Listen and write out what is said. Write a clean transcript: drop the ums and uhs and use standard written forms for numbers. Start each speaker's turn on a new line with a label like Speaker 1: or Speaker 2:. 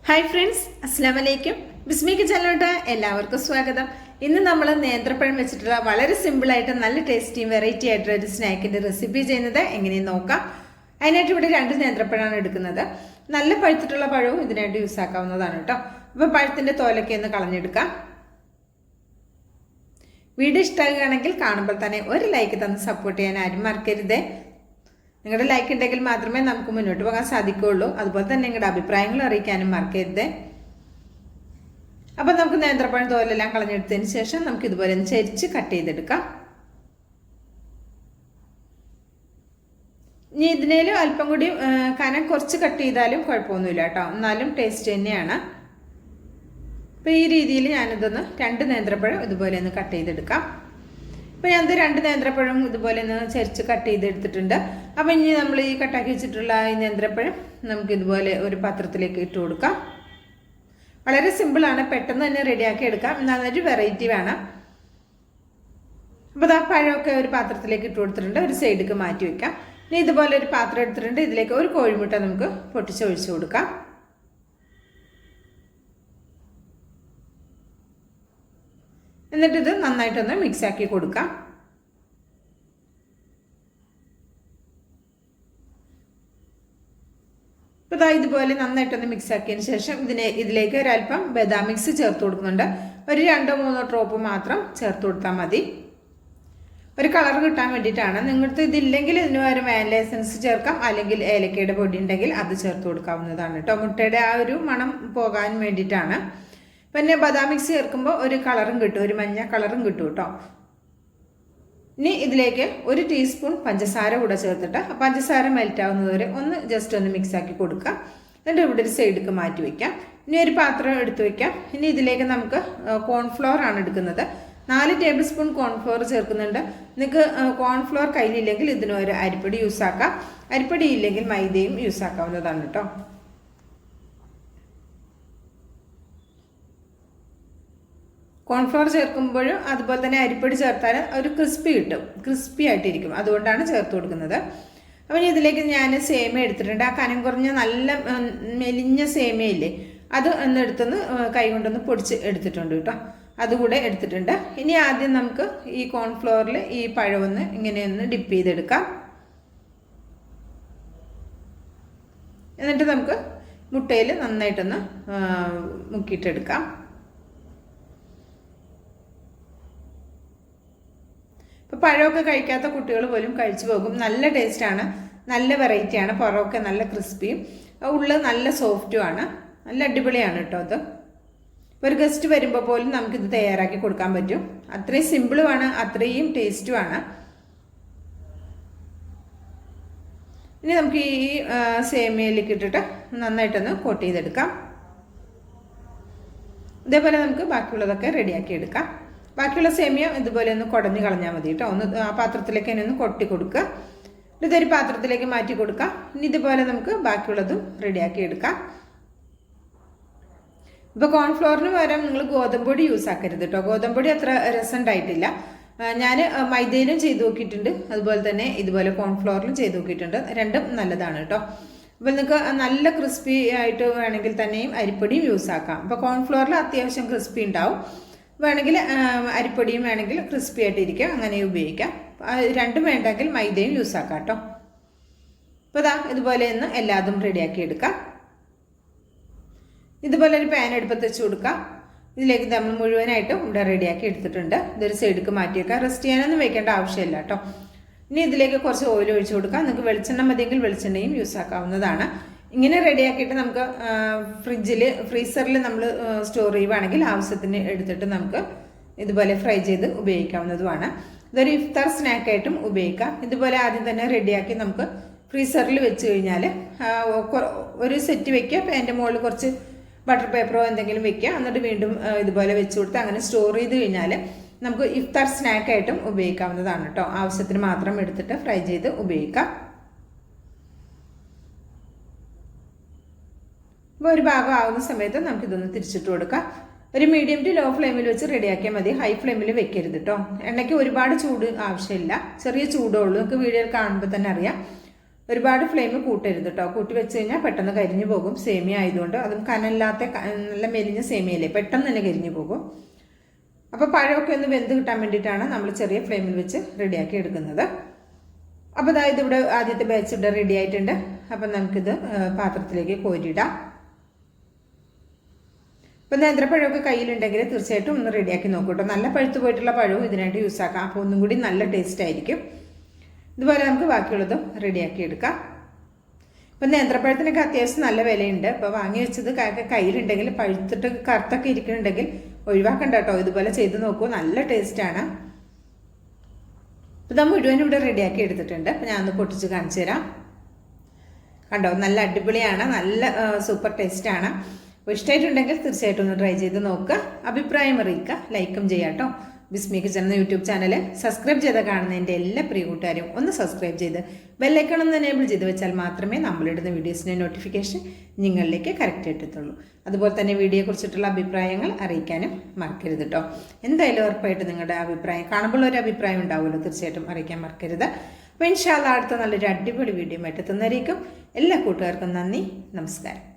Speaker 1: Hi friends, അസ്സാം വലൈക്കും. ബിസ്മി കിച്ചണിലോട്ട് എല്ലാവർക്കും സ്വാഗതം. ഇന്ന് നമ്മൾ നേന്ത്രപ്പഴം വെച്ചിട്ടുള്ള വളരെ സിമ്പിളായിട്ട് നല്ല ടേസ്റ്റിയും വെറൈറ്റി ആയിട്ടുള്ള ഒരു സ്നാക്കിൻ്റെ റെസിപ്പി ചെയ്യുന്നത് എങ്ങനെയെന്ന് നോക്കാം. അതിനായിട്ട് ഇവിടെ 2 നേന്ത്രപ്പഴമാണ് എടുക്കുന്നത്. നല്ല പഴുത്തിട്ടുള്ള പഴവും ഇതിനായിട്ട് യൂസ് ആക്കാവുന്നതാണ് കേട്ടോ. അപ്പോൾ പഴത്തിൻ്റെ തോലൊക്കെ ഒന്ന് കളഞ്ഞെടുക്കാം. വീഡിയോ ഇഷ്ടമാകുകയാണെങ്കിൽ കാണുമ്പോൾ തന്നെ ഒരു ലൈക്ക് തന്ന് സപ്പോർട്ട് ചെയ്യാൻ ആരും മറക്കരുതേ. നിങ്ങളുടെ ലൈക്ക് ഉണ്ടെങ്കിൽ മാത്രമേ നമുക്ക് മുന്നോട്ട് പോകാൻ സാധിക്കുകയുള്ളൂ. അതുപോലെ തന്നെ നിങ്ങളുടെ അഭിപ്രായങ്ങൾ അറിയിക്കാനും മറക്കരുത്. അപ്പം നമുക്ക് നേന്ത്രപ്പഴം തോലെല്ലാം കളഞ്ഞെടുത്തതിന് ശേഷം നമുക്ക് ഇതുപോലെ ഒന്ന് ചരിച്ച് കട്ട് ചെയ്തെടുക്കാം. ഇനി ഇതിനേലും അല്പം കൂടി കനം കുറച്ച് കട്ട് ചെയ്താലും കുഴപ്പമൊന്നുമില്ല കേട്ടോ, എന്നാലും ടേസ്റ്റ് തന്നെയാണ്. അപ്പോൾ ഈ രീതിയിൽ ഞാനിതൊന്ന് 2 നേന്ത്രപ്പഴം ഇതുപോലെ ഒന്ന് കട്ട് ചെയ്തെടുക്കാം. അപ്പോൾ ഞാനത് 2 നേന്ത്രപ്പഴം ഇതുപോലെ ഒന്ന് ചരിച്ച് കട്ട് ചെയ്തെടുത്തിട്ടുണ്ട്. അപ്പോൾ ഇനി നമ്മൾ ഈ കട്ടാക്കി വെച്ചിട്ടുള്ള ഈ നേന്ത്രപ്പഴം നമുക്ക് ഇതുപോലെ ഒരു പാത്രത്തിലേക്ക് ഇട്ട് കൊടുക്കാം. വളരെ സിമ്പിളാണ്, പെട്ടെന്ന് തന്നെ റെഡിയാക്കി എടുക്കാം. നല്ലൊരു വെറൈറ്റി വേണം. അപ്പോൾ ആ പഴമൊക്കെ ഒരു പാത്രത്തിലേക്ക് ഇട്ട് കൊടുത്തിട്ടുണ്ട്. ഒരു സൈഡിലേക്ക് മാറ്റി വയ്ക്കാം. ഇനി ഇതുപോലെ ഒരു പാത്രം എടുത്തിട്ടുണ്ട്. ഇതിലേക്ക് ഒരു കോഴിമുട്ട നമുക്ക് പൊട്ടിച്ചൊഴിച്ച് കൊടുക്കാം. എന്നിട്ടിത് നന്നായിട്ടൊന്ന് മിക്സാക്കി കൊടുക്കാം. അപ്പോൾ ഇതുപോലെ നന്നായിട്ടൊന്ന് മിക്സാക്കിയതിന് ശേഷം ഇതിലേക്ക് ഒരല്പം ബദാം മിക്സ് ചേർത്ത് കൊടുക്കുന്നുണ്ട്. ഒരു 2-3 ഡ്രോപ്പ് മാത്രം ചേർത്ത് കൊടുത്താൽ മതി. ഒരു കളർ കിട്ടാൻ വേണ്ടിയിട്ടാണ്. നിങ്ങൾക്ക് ഇതില്ലെങ്കിൽ ഇതിന് പകരം വാനില എസൻസ് ചേർക്കാം, അല്ലെങ്കിൽ ഏലക്കയുടെ പൊടി ഉണ്ടെങ്കിൽ അത് ചേർത്ത് കൊടുക്കാവുന്നതാണ് കേട്ടോ. മുട്ടയുടെ ആ ഒരു മണം പോകാൻ വേണ്ടിയിട്ടാണ്. പിന്നെ ബദാം മിക്സ് ചേർക്കുമ്പോൾ ഒരു കളറും കിട്ടും, ഒരു മഞ്ഞ കളറും കിട്ടും കേട്ടോ. ഇനി ഇതിലേക്ക് 1 ടീസ്പൂൺ പഞ്ചസാര കൂടെ ചേർത്തിട്ട് പഞ്ചസാര മെൽറ്റ് ആവുന്നതുവരെ ഒന്ന് ജസ്റ്റ് ഒന്ന് മിക്സാക്കി കൊടുക്കുക. എന്നിട്ട് ഇവിടെ ഒരു സൈഡിലേക്ക് മാറ്റി വയ്ക്കാം. ഇനി ഒരു പാത്രം എടുത്ത് വയ്ക്കാം. ഇനി ഇതിലേക്ക് നമുക്ക് കോൺഫ്ലോർ ആണ് എടുക്കുന്നത്. 4 ടേബിൾ സ്പൂൺ കോൺഫ്ലോർ ചേർക്കുന്നുണ്ട്. നിങ്ങൾക്ക് കോൺഫ്ലോർ കയ്യിലില്ലെങ്കിൽ ഇതിന് ഒരു അരിപ്പൊടി യൂസ് ആക്കാം. അരിപ്പൊടി ഇല്ലെങ്കിൽ മൈദയും യൂസ് ആക്കാവുന്നതാണ് കേട്ടോ. കോൺഫ്ലോർ ചേർക്കുമ്പോഴും അതുപോലെ തന്നെ അരിപ്പൊടി ചേർത്താൽ ഒരു ക്രിസ്പി ആയിട്ടിരിക്കും. അതുകൊണ്ടാണ് ചേർത്ത് കൊടുക്കുന്നത്. അപ്പോൾ ഇതിലേക്ക് ഞാൻ സേമിയ എടുത്തിട്ടുണ്ട്. ആ കനം കുറഞ്ഞ നല്ല മെലിഞ്ഞ സേമിയയില്ലേ, അത് ഒന്നെടുത്തൊന്ന് കൈ കൊണ്ടൊന്ന് പൊടിച്ച് എടുത്തിട്ടുണ്ട് കേട്ടോ. അതുകൂടെ എടുത്തിട്ടുണ്ട്. ഇനി ആദ്യം നമുക്ക് ഈ കോൺഫ്ലോറിൽ ഈ പഴമൊന്ന് ഇങ്ങനെയൊന്ന് ഡിപ്പ് ചെയ്തെടുക്കാം. എന്നിട്ട് നമുക്ക് മുട്ടയിൽ നന്നായിട്ടൊന്ന് മുക്കിയിട്ടെടുക്കാം. ഇപ്പോൾ പഴമൊക്കെ കഴിക്കാത്ത കുട്ടികൾ പോലും കഴിച്ചു പോകും. നല്ല ടേസ്റ്റാണ്, നല്ല വെറൈറ്റിയാണ്. പുറമൊക്കെ നല്ല ക്രിസ്പിയും ഉള്ളിൽ നല്ല സോഫ്റ്റുമാണ്. നല്ല അടിപൊളിയാണ് കേട്ടോ. അത് ഒരു ഗസ്റ്റ് വരുമ്പോൾ പോലും നമുക്കിത് തയ്യാറാക്കി കൊടുക്കാൻ പറ്റും. അത്രയും സിമ്പിളുമാണ്, അത്രയും ടേസ്റ്റുമാണ്. ഇനി നമുക്ക് ഈ സേമിയയിലേക്ക് ഇട്ടിട്ട് നന്നായിട്ടൊന്ന് കോട്ട് ചെയ്തെടുക്കാം. ഇതേപോലെ നമുക്ക് ബാക്കിയുള്ളതൊക്കെ റെഡിയാക്കി എടുക്കാം. ബാക്കിയുള്ള സേമിയ ഇതുപോലെ ഒന്ന് കുടഞ്ഞ് കളഞ്ഞാൽ മതി കേട്ടോ. ഒന്ന് ആ പാത്രത്തിലേക്ക് തന്നെ ഒന്ന് കൊട്ടി കൊടുക്കുക. ഇതൊരു പാത്രത്തിലേക്ക് മാറ്റി കൊടുക്കാം. ഇനി ഇതുപോലെ നമുക്ക് ബാക്കിയുള്ളതും റെഡിയാക്കി എടുക്കാം. ഇപ്പോൾ കോൺഫ്ലോറിന് പകരം നിങ്ങൾ ഗോതമ്പൊടി യൂസ് ആക്കരുത് കേട്ടോ. ഗോതമ്പൊടി അത്ര രസമുണ്ടായിട്ടില്ല. ഞാൻ മൈദയിലും ചെയ്ത് നോക്കിയിട്ടുണ്ട്, അതുപോലെ തന്നെ ഇതുപോലെ കോൺഫ്ലോറിലും ചെയ്ത് നോക്കിയിട്ടുണ്ട്. രണ്ടും നല്ലതാണ് കേട്ടോ. അപ്പോൾ നിങ്ങൾക്ക് നല്ല ക്രിസ്പി ആയിട്ട് വേണമെങ്കിൽ തന്നെയും അരിപ്പൊടിയും യൂസ് ആക്കാം. അപ്പോൾ കോൺഫ്ലോറിൽ അത്യാവശ്യം ക്രിസ്പി ഉണ്ടാവും. വേണമെങ്കിൽ അരിപ്പൊടിയും വേണമെങ്കിൽ ക്രിസ്പി ആയിട്ടിരിക്കുക, അങ്ങനെ ഉപയോഗിക്കാം. രണ്ടും വേണ്ടെങ്കിൽ മൈദയും യൂസ് ആക്കാം കേട്ടോ. അപ്പോൾ ഇതുപോലെ ഒന്ന് എല്ലാതും റെഡിയാക്കി എടുക്കാം. ഇതുപോലെ ഒരു പാൻ അടുപ്പത്ത് വെച്ച് കൊടുക്കാം. ഇതിലേക്ക് നമ്മൾ മുഴുവനായിട്ടും ഇവിടെ റെഡിയാക്കി എടുത്തിട്ടുണ്ട്. ഇതൊരു സൈഡിലേക്ക് മാറ്റി വെക്കാം. റെസ്റ്റ് ചെയ്യാനൊന്നും വെക്കേണ്ട ആവശ്യമില്ല കേട്ടോ. ഇനി ഇതിലേക്ക് കുറച്ച് ഓയിൽ ഒഴിച്ച് കൊടുക്കാം. നിങ്ങൾക്ക് വെളിച്ചെണ്ണ മതിയെങ്കിൽ വെളിച്ചെണ്ണയും യൂസ് ആക്കാവുന്നതാണ്. ഇങ്ങനെ റെഡിയാക്കിയിട്ട് നമുക്ക് ഫ്രീസറിൽ നമ്മൾ സ്റ്റോർ ചെയ്യുവാണെങ്കിൽ ആവശ്യത്തിന് എടുത്തിട്ട് നമുക്ക് ഇതുപോലെ ഫ്രൈ ചെയ്ത് ഉപയോഗിക്കാവുന്നതുമാണ്. ഇതൊരു ഇഫ്താർ സ്നാക്കായിട്ടും ഉപയോഗിക്കാം. ഇതുപോലെ ആദ്യം തന്നെ റെഡിയാക്കി നമുക്ക് ഫ്രീസറിൽ വെച്ച് കഴിഞ്ഞാൽ ഒരു സെറ്റ് വയ്ക്കുക. അപ്പോൾ അതിൻ്റെ മുകളിൽ കുറച്ച് ബട്ടർ പേപ്പറോ എന്തെങ്കിലും വെക്കുക. എന്നിട്ട് വീണ്ടും ഇതുപോലെ വെച്ച് കൊടുത്ത് അങ്ങനെ സ്റ്റോർ ചെയ്ത് കഴിഞ്ഞാൽ നമുക്ക് ഇഫ്താർ സ്നാക്കായിട്ടും ഉപയോഗിക്കാവുന്നതാണ് കേട്ടോ. ആവശ്യത്തിന് മാത്രം എടുത്തിട്ട് ഫ്രൈ ചെയ്ത് ഉപയോഗിക്കാം. അപ്പോൾ ഒരു ഭാഗം ആവുന്ന സമയത്ത് നമുക്കിതൊന്ന് തിരിച്ചിട്ട് കൊടുക്കാം. ഒരു മീഡിയം ടു ലോ ഫ്ലെയിമിൽ വെച്ച് റെഡിയാക്കിയാൽ മതി. ഹൈ ഫ്ലെയിമിൽ വെക്കരുത് കേട്ടോ. എണ്ണയ്ക്ക് ഒരുപാട് ചൂട് ആവശ്യമില്ല, ചെറിയ ചൂടേ ഉള്ളൂ. നമുക്ക് വീഡിയോയിൽ കാണുമ്പോൾ തന്നെ അറിയാം. ഒരുപാട് ഫ്ലെയിം കൂട്ടരുത് കേട്ടോ. കൂട്ടി വെച്ച് കഴിഞ്ഞാൽ പെട്ടെന്ന് കരിഞ്ഞു പോകും. സേമിയ ആയതുകൊണ്ട്, അതും കനല്ലാത്ത നല്ല മെലിഞ്ഞ സേമിയല്ലേ, പെട്ടെന്ന് തന്നെ കരിഞ്ഞു പോകും. അപ്പോൾ പഴമൊക്കെ ഒന്ന് വെന്ത് കിട്ടാൻ വേണ്ടിയിട്ടാണ് നമ്മൾ ചെറിയ ഫ്ലെയിമിൽ വെച്ച് റെഡിയാക്കി എടുക്കുന്നത്. അപ്പോൾ അതായത് ഇവിടെ ആദ്യത്തെ ബാച്ച് ഇവിടെ റെഡി ആയിട്ടുണ്ട്. അപ്പം നമുക്കിത് പാത്രത്തിലേക്ക് കോരിയിടാം. ഇപ്പം നേന്ത്രപ്പഴമൊക്കെ കയ്യിലുണ്ടെങ്കിൽ തീർച്ചയായിട്ടും ഒന്ന് റെഡിയാക്കി നോക്കൂ കേട്ടോ. നല്ല പഴുത്ത് പോയിട്ടുള്ള പഴവും ഇതിനായിട്ട് യൂസ് ആക്കാം. അപ്പോൾ ഒന്നും കൂടി നല്ല ടേസ്റ്റ് ആയിരിക്കും. ഇതുപോലെ നമുക്ക് ബാക്കിയുള്ളതും റെഡിയാക്കി എടുക്കാം. ഇപ്പം നേന്ത്രപ്പഴത്തിനൊക്കെ അത്യാവശ്യം നല്ല വിലയുണ്ട്. അപ്പോൾ വാങ്ങി വെച്ചത് കയ്യിലുണ്ടെങ്കിൽ പഴുത്തിട്ട് കറുത്തൊക്കെ ഇരിക്കുന്നുണ്ടെങ്കിൽ ഒഴിവാക്കണ്ട കേട്ടോ. ഇതുപോലെ ചെയ്ത് നോക്കൂ, നല്ല ടേസ്റ്റാണ്. ഇപ്പം മുഴുവനും ഇവിടെ റെഡിയാക്കി എടുത്തിട്ടുണ്ട്. അപ്പം ഞാനൊന്ന് പൊട്ടിച്ച് കാണിച്ചു തരാം. കണ്ടോ, നല്ല അടിപൊളിയാണ്, നല്ല സൂപ്പർ ടേസ്റ്റാണ്. അപ്പോൾ ഇഷ്ടമായിട്ടുണ്ടെങ്കിൽ തീർച്ചയായിട്ടും ഒന്ന് ട്രൈ ചെയ്ത് നോക്കുക. അഭിപ്രായം അറിയിക്കുക, ലൈക്കും ചെയ്യാം കേട്ടോ. ബിസ്മി കിച്ചൺ എന്ന യൂട്യൂബ് ചാനൽ സബ്സ്ക്രൈബ് ചെയ്ത് കാണുന്ന എൻ്റെ എല്ലാ പ്രിയ കൂട്ടുകാരും ഒന്ന് സബ്സ്ക്രൈബ് ചെയ്ത് ബെല്ലൈക്കൺ ഒന്ന് എനേബിൾ ചെയ്ത് വെച്ചാൽ മാത്രമേ നമ്മളിടുന്ന വീഡിയോസിൻ്റെ നോട്ടിഫിക്കേഷൻ നിങ്ങളിലേക്ക് കറക്റ്റ് എത്തത്തുള്ളൂ. അതുപോലെ തന്നെ വീഡിയോയെക്കുറിച്ചിട്ടുള്ള അഭിപ്രായങ്ങൾ അറിയിക്കാനും മറക്കരുത് കേട്ടോ. എന്തായാലും ഉറപ്പായിട്ട് നിങ്ങളുടെ അഭിപ്രായം കാണുമ്പോൾ ഒരു അഭിപ്രായം ഉണ്ടാവുമല്ലോ, തീർച്ചയായിട്ടും അറിയിക്കാൻ മറക്കരുത്. അപ്പോൾ ഇൻഷാ അല്ലാഹ് അടുത്ത നല്ലൊരു അടിപൊളി വീഡിയോ ആയിട്ട് എത്തുന്നതായിരിക്കും. എല്ലാ കൂട്ടുകാർക്കും നന്ദി, നമസ്കാരം.